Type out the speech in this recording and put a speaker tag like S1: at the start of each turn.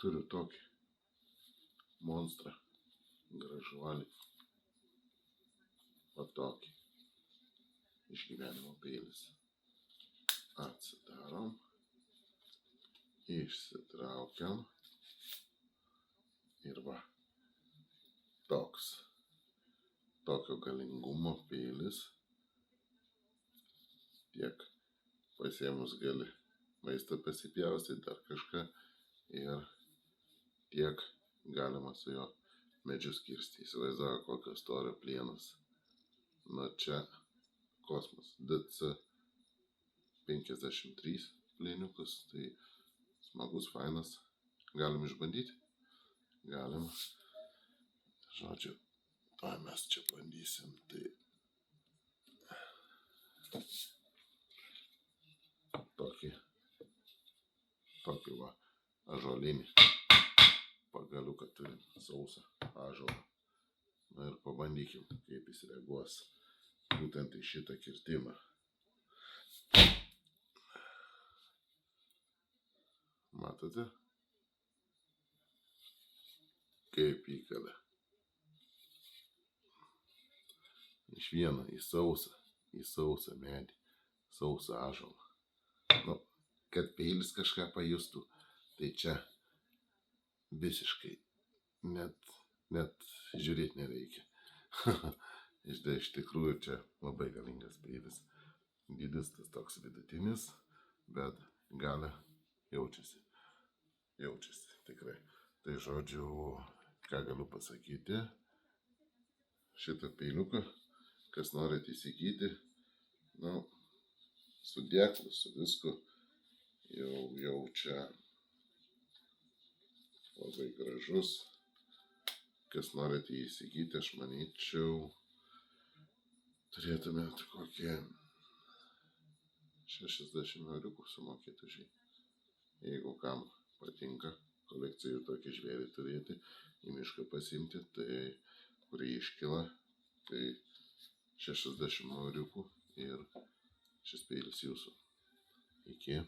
S1: turiu tokį monstrą, gražuolį, va tokį, išgyvenimo peilis. Atsidarom, išsitraukiam ir va, tokio galingumo peilis, tiek pasiėmus gali maistą pasipjaustyti, dar kažką, ir tiek galima su juo medžius kirsti. Įsivaizduoju, kokio storio plienas. Na čia kosmos. DC53 plieniukas, tai smagus, fainas. Galim išbandyti? Galim. Žodžiu, tuoj mes čia bandysim. Tai tokį va ąžuolinį pagaliuką turim, sausą ąžuolą. Na ir pabandykim, kaip jis reaguos būtent į šitą kirtimą. Matote? Kaip įkala. Iš vieno į sausą medį, sausą ąžuolą. Nu, kad peilis kažką pajustų, tai čia visiškai net žiūrėti nereikia. Iš tikrųjų čia labai galingas peilis. Dydis tas toks vidutinis, bet galia jaučiasi tikrai. Tai žodžiu, ką galiu pasakyti, šitą peiliuką, kas norit įsigyti, nu, su dėklu, su visku, jau čia labai gražus. Kas norite įsigyti, aš manyčiau, turėtumėt kokie 60 euriukų sumokėti už jį. Jeigu kam patinka kolekcijų tokį žvėrį turėti, į mišką pasiimti, tai kurį iškyla, tai 60 euriukų ir šis peilis jūsų. Iki.